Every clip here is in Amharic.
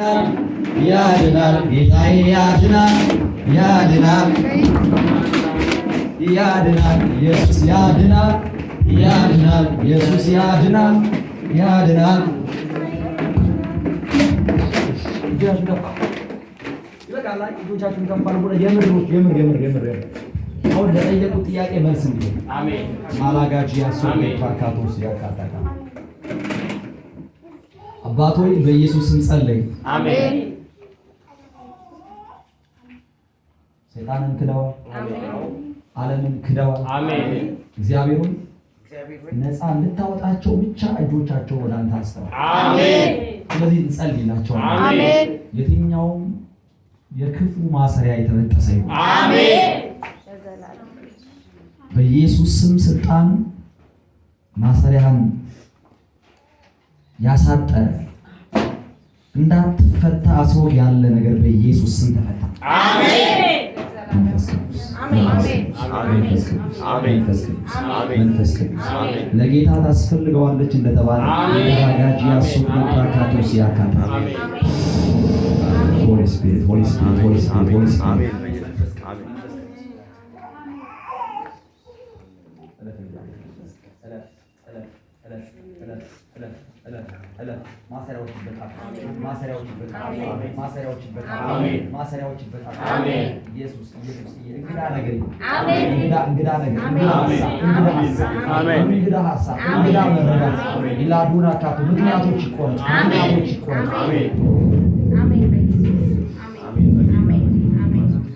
ያድናል ጌታዬ ያድናል ያድናል ያድናል ኢየሱስ ያድናል ያድናል ኢየሱስ ያድናል ያድናል። ይበቃል። እጆቻችሁን ከፍ አድርጉ። የምር አሁን ለጠየቁት ጥያቄ መልስ እንዲሆን አሜን። ማላጋጂ ያሶኔ ፓካቶስ ያካታካ አባቶይ በኢየሱስ ስም ጸለይ። አሜን። ሰይጣንን ክደዋል። አሜን። ዓለምን ክደዋል። አሜን። እግዚአብሔርን ነፃ እንድታወጣቸው ብቻ እጆቻቸው ወደ አንተ አስተዋል። አሜን። ስለዚህ እንጸልይላቸው። አሜን። የትኛውም የክፉ ማሰሪያ የተበጠሰ ይሁን። አሜን። በኢየሱስ ስም ስልጣን ማሰሪያን ያሳጠረ እንዳትፈታ አስሮ ያለ ነገር በኢየሱስ ስም ተፈታ። አሜን። መንፈስ ቅዱስ ለጌታ ታስፈልገዋለች እንደተባለ ተራጋጂ ያሱት ፕራካቶስ ያካታ ሆሊ ስፒሪት ማሰሪያዎች ይበቃ። ኢየሱስ እንግዳ ሀሳብ እንግዳ መረዳት ይላዱና ካቱ ምክንያቶች ይቆረጡ።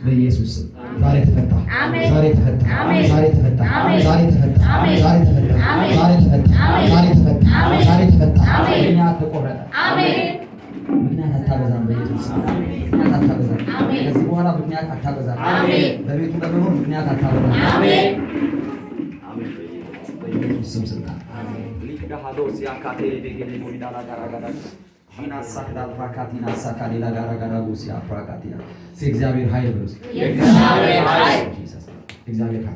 በኢየሱስ ዛሬ ተፈታ። ምክንያት ተቆረጠ። ምክንያት አታበዛም። በኢየሱስ ምክንያት አታበዛም። ከዚህ በኋላ ምክንያት አታበዛም። በቤቱ ለመኖር ምክንያት አታበዛም። በኢየሱስ ስም ስልጣን ሊቅዳሃዶስ ያካቴ ዴጌኔ ሞዲዳላ ጋራጋዳ ጂናሳክዳ ፍራካቲና ሳካዲላ ጋራጋዳጎስ ያፍራካቲና እግዚአብሔር ኃይል ብሩስ እግዚአብሔር ኃይል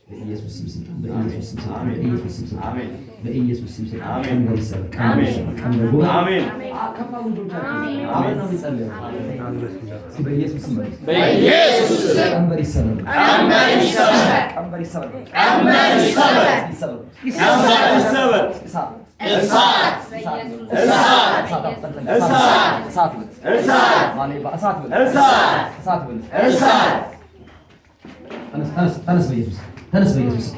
በኢየሱስ ስም ስልጣን በኢየሱስ ስም ስልጣን ቀንበር ይሰበር። አሜን። አሜን ነው የሚጸልየው። በኢየሱስ ስም ቀንበር ይሰበር። ተነስ በኢየሱስ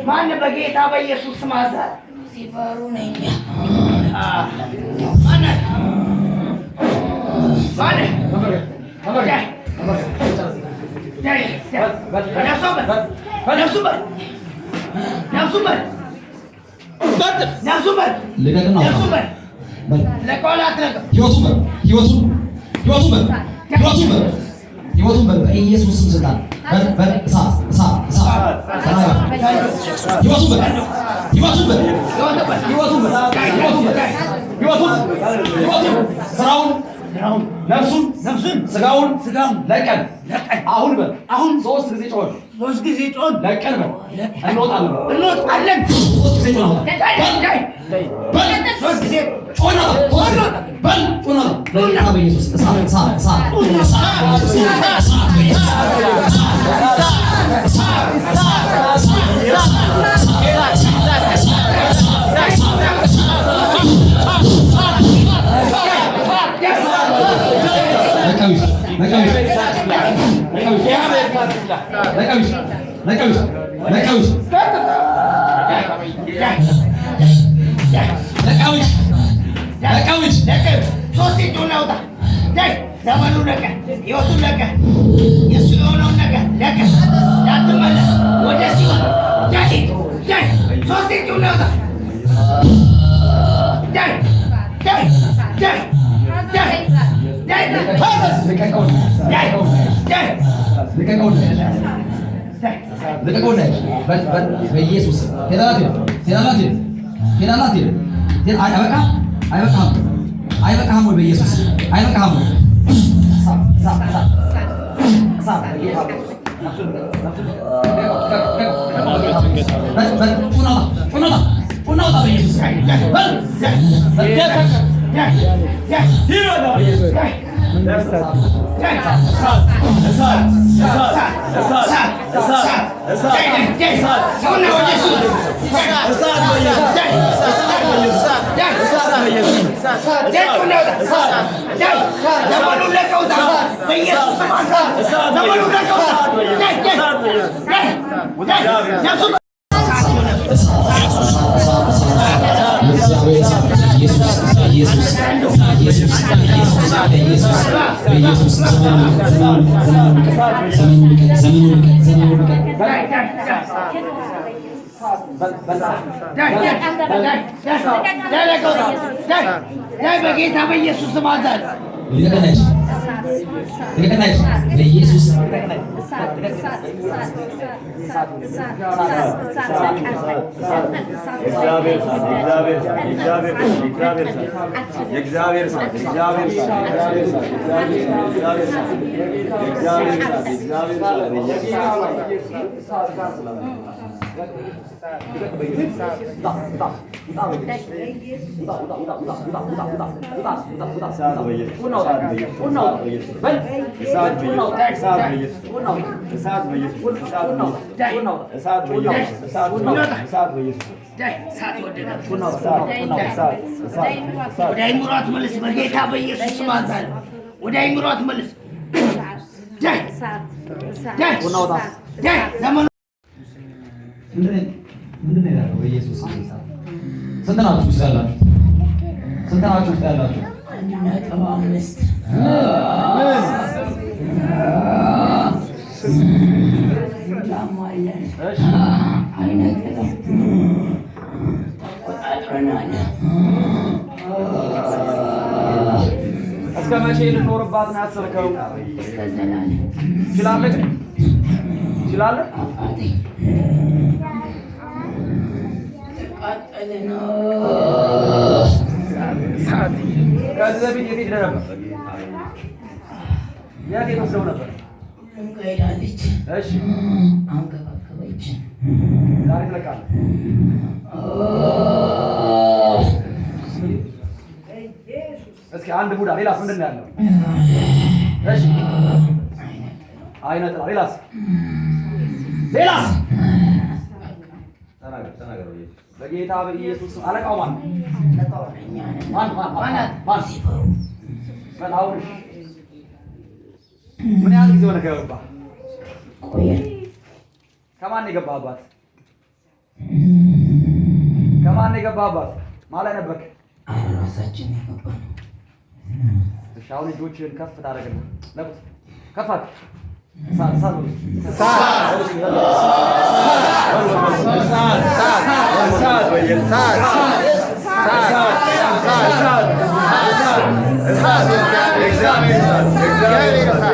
ማን በጌታ በኢየሱስ ስም አዛል ሲፈሩ ነኝ ህይወቱን በኢየሱስ ስም ስልጣን እሳት ስራውን ነፍሱን ስጋውን ለቀን አሁን ሶስት ጊዜ ጮህ ለቀን እንወጣለን ሶስት ጊዜ ዘመኑ ለቀ ህይወቱ ለቀ የሱ የሆነውን ነገር ለቀ እንዳትመለስ ወደ ሲሆን ሶስት እጁን ለውጣ በኢየሱስ አይበቃህም ወይ? በኢየሱስ አይበቃህም ወይ? በጌታ በኢየሱስ ስም አዛለሁ። በኢየሱስ ምንድን ነው ያለው? በኢየሱስ ስንት ናችሁ ውስጥ ያላችሁ? ስንት ናችሁ ውስጥ ያላችሁ? እስከ መቼ ልኖርባት ነው ያሰብከው? ትችላለህ? ከዚህ በፊት የት ሄደህ ነበር? የት ወስደው ነበር? እሺ አንከባከበች። ዛሬ ትለቃለህ? እስኪ አንድ ቡዳ። ሌላስ ምንድን ነው ያለው? እሺ አይነ ጥላ። ሌላስ ተናገር። በጌታ በኢየሱስ አለቃው ማን? ምን ያህል ጊዜ ሆነ ከገባህ? ከማን የገባህባት? ማን ላይ ነበርክ? ራሳችን የገባነው። እሺ አሁን እጆችህን ከፍ ታደርግና ለቁት ከፋት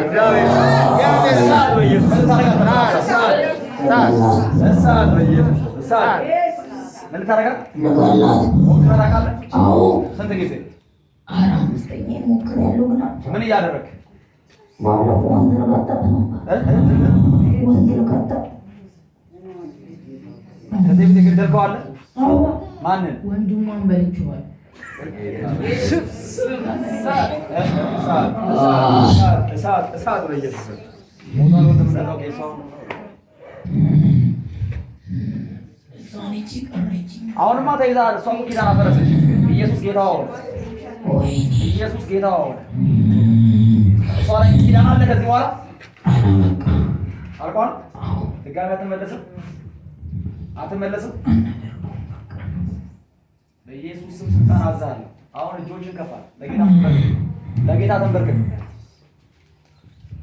እግዚአብሔር ምን እያደረግህ? ከዚህ በፊት የገደልከው አለ? ማንን? ወንድሟን በልቼዋለሁ። አሁንማ ተይዘሃል። እሷ ኪዳን አፈረሰች። ኢየሱስ ጌታው ኢየሱስ ጌታው እሷ ላይ ኪዳን አለ። ከዚህ በኋላ አልቋል። ድጋሚ አትመለስም፣ አትመለስም። በኢየሱስ ስም ስልጣን አዝሃለሁ። አሁን እጆችን ከፋ። ለጌታ ተንበርከክ።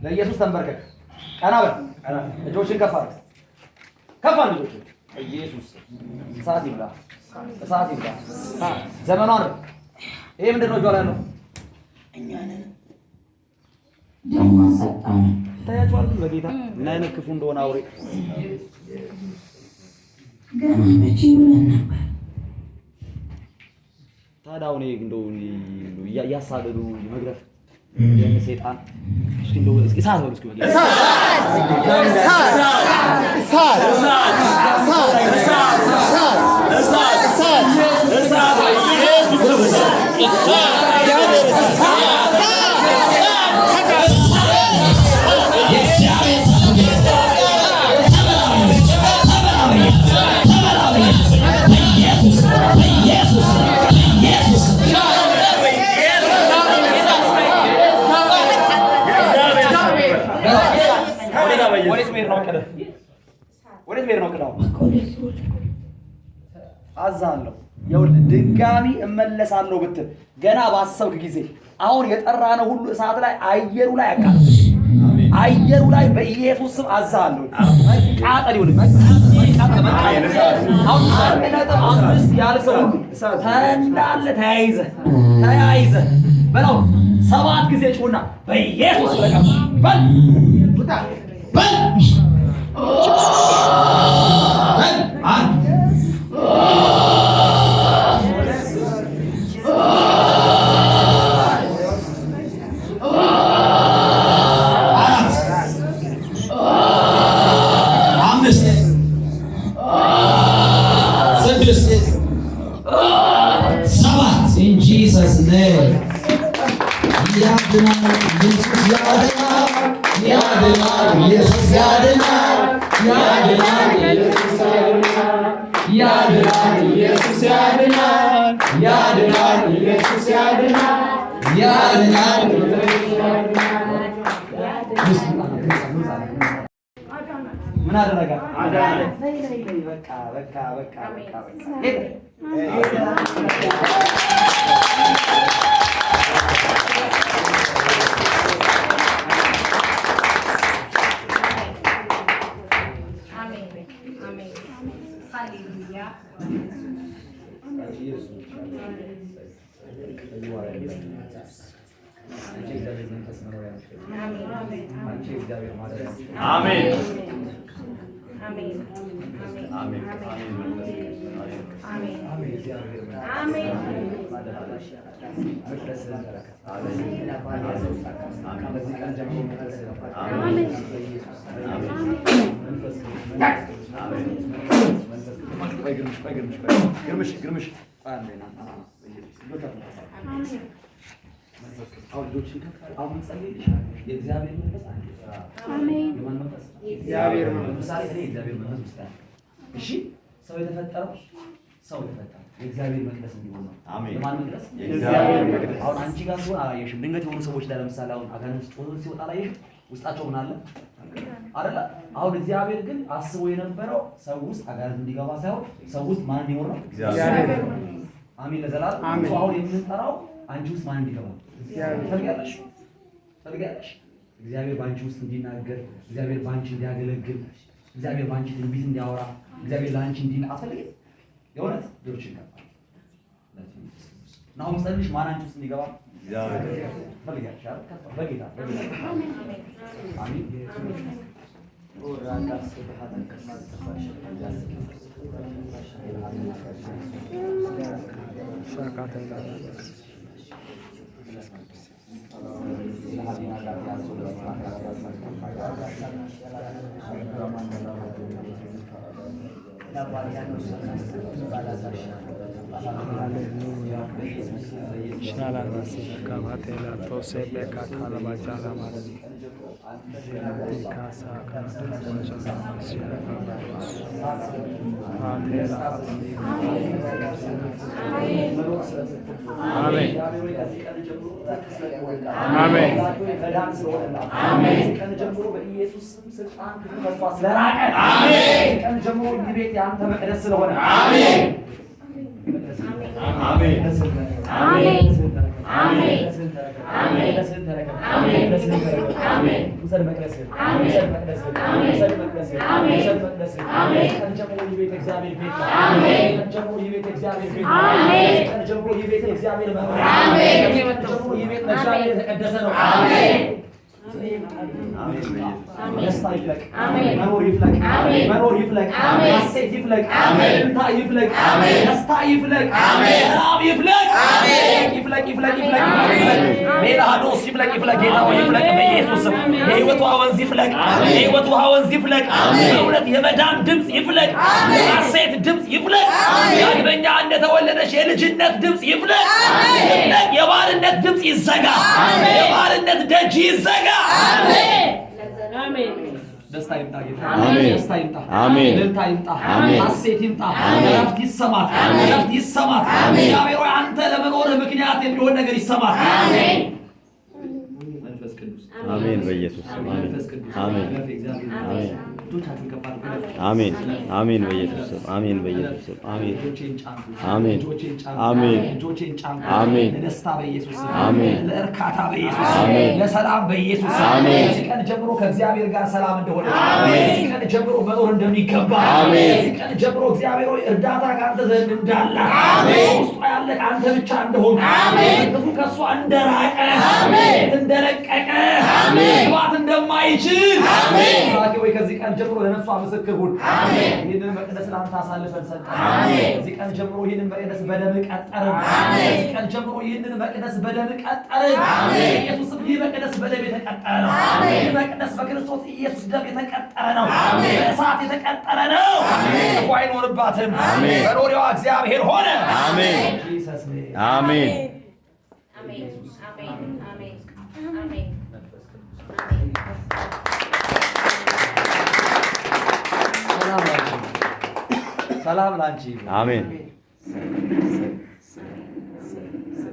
ለኢየሱስ ተንበርከክ። ቀና በል። እጆችን ከፋ፣ ከፋ ልጆችን። ኢየሱስ እሳት ይብላ፣ እሳት ይብላ። ዘመኗ ነው። ይሄ ምንድን ነው? እጇ ላይ ነው። ታያችኋል። በጌታ ምን አይነት ክፉ እንደሆነ አውሬ ታዲያ አሁን እንደው እያሳደዱ መግረፍ ሰይጣን እስኪ እንደው እሳት በሉ እስኪ በጌታ ወዴት መሄድ ነው? ቅዳው አዛለሁ። ይኸውልህ ድጋሚ እመለሳለሁ ብትል ገና ባሰብክ ጊዜ አሁን የጠራነው ሁሉ እሳት ላይ አየሩ ላይ ያቃጥል። አየሩ ላይ በኢየሱስ ስም አዛለሁ። መቃጠል ይሁን። አሁን 1.5 ያለ ሰው ሁሉ እንዳለ ተያይዘህ በለው 7 ጊዜ ጩና በኢየሱስ በል በል In Jesus' name. ያድናል ኢየሱስ ያድናል፣ ያድናል ኢየሱስ ያድናል፣ ያድናል ኢየሱስ ያድናል፣ ያድናል ኢየሱስ ያድናል፣ ያድናል ኢየሱስ ያድናል፣ ያድናል ምን አደረጋ? በቃ በቃ በቃ በቃ ግርምሽ አሁን ጸልይልሽ የእግዚአብሔር መንፈስ አለ። አሜን። የማን መንፈስ? የእግዚአብሔር መንፈስ። እኔ የእግዚአብሔር መንፈስ ውስጥ አለ። እሺ ሰው የተፈጠረው የእግዚአብሔር መቅደስ እንዲሆን ነው። አሜን። የማን መቅደስ? የእግዚአብሔር መቅደስ። አሁን አንቺ ጋር ሲሆን አላየሽም። ድንገት የሆኑ ሰዎች ላይ ለምሳሌ አሁን አጋንንት ጮሆ ሲወጣ አላየሽም? ውስጣቸው ምን አለ አይደለ? አሁን እግዚአብሔር ግን አስቦ የነበረው ሰው ውስጥ አጋንንት እንዲገባ ሳይሆን ሰው ውስጥ ማን እንዲኖር ነው? እግዚአብሔር። አሜን ለዘላለም። አሁን የምንጠራው አንቺ ውስጥ ማን እንዲገባ ትፈልጊያለሽ? እግዚአብሔር ባንቺ ውስጥ እንዲናገር፣ እግዚአብሔር ባንቺ እንዲያገለግል፣ እግዚአብሔር ባንቺ ትንቢት እንዲያወራ፣ እግዚአብሔር ላንቺ እንዲናፈል የእውነት ልጆች ይገባል። ናሁን ጸልሽ ማን አንቺ ውስጥ እንዲገባ እግዚአብሔር ትፈልጊያለሽ አይደል? በጌታ አሜን። ደስታ ይምጣ ጌታ አሜን ደስታ ይምጣ አሜን ደስታ ይምጣ አሜን ሐሴት ይምጣ አሜን ረፍት ይሰማት አሜን ረፍት ይሰማት እግዚአብሔር ሆይ አንተ ለመኖር ምክንያት የሚሆን ነገር ይሰማት አሜን መንፈስ ቅዱስ አሜን በኢየሱስ ስም አሜን አሜን አሜን አሜን በኢየሱስ ስም አሜን በኢየሱስ ስም አሜን አሜን አሜን አሜን ለደስታ በኢየሱስ ስም አሜን ለእርካታ በኢየሱስ ስም አሜን ለሰላም በኢየሱስ ስም አሜን ከዚህ ቀን ጀምሮ ከእግዚአብሔር ጋር ሰላም እንደሆነ አሜን ከዚህ ቀን ጀምሮ መኖር እንደሚገባ አሜን ከዚህ ቀን ጀምሮ እግዚአብሔር ሆይ እርዳታ ካንተ ዘንድ እንዳለ አሜን ውስጥ ያለ ካንተ ብቻ እንደሆነ አሜን ክፉ ከሷ እንደራቀ አሜን እንደለቀቀ አሜን ግባት እንደማይችል አሜን ታቂ ወይ ከዚህ ቀን ጀምሮ ለነፍሷ ምስክር ሁን አሜን ይህንን መቅደስ ለአንተ አሳልፈን ሰጠን አሜን ከዚህ ቀን ጀምሮ ይህንን መቅደስ በደም ቀጠርን አሜን ከዚህ ቀን ጀምሮ ይህንን መቅደስ በደም ቀጠርን አሜን ኢየሱስ ይህ መቅደስ በደም የተቀጠረ ነው አሜን ይህ መቅደስ በክርስቶስ ኢየሱስ ደም የተቀጠረ ነው አሜን በእሳት የተቀጠረ ነው አሜን ክፉ አይኖርባትም አሜን በኖሪዋ እግዚአብሔር ሆነ አሜን ኢየሱስ አሜን አሜን አሜን አሜን አሜን ሰላም ላንቺ አሜን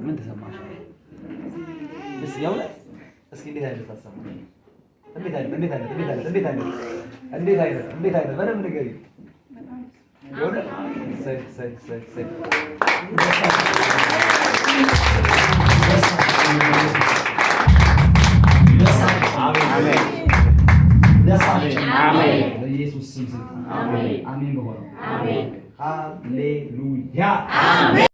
ምን ተሰማሽ? እስኪ የእውነት እስኪ እንዴት አይነት ተሰማ? እንዴት አይነት በደንብ ንገሪኝ። የእውነት ሰይ በኢየሱስ ስም አሜን አሜን በሆነው አሜን ሃሌሉያ አሜን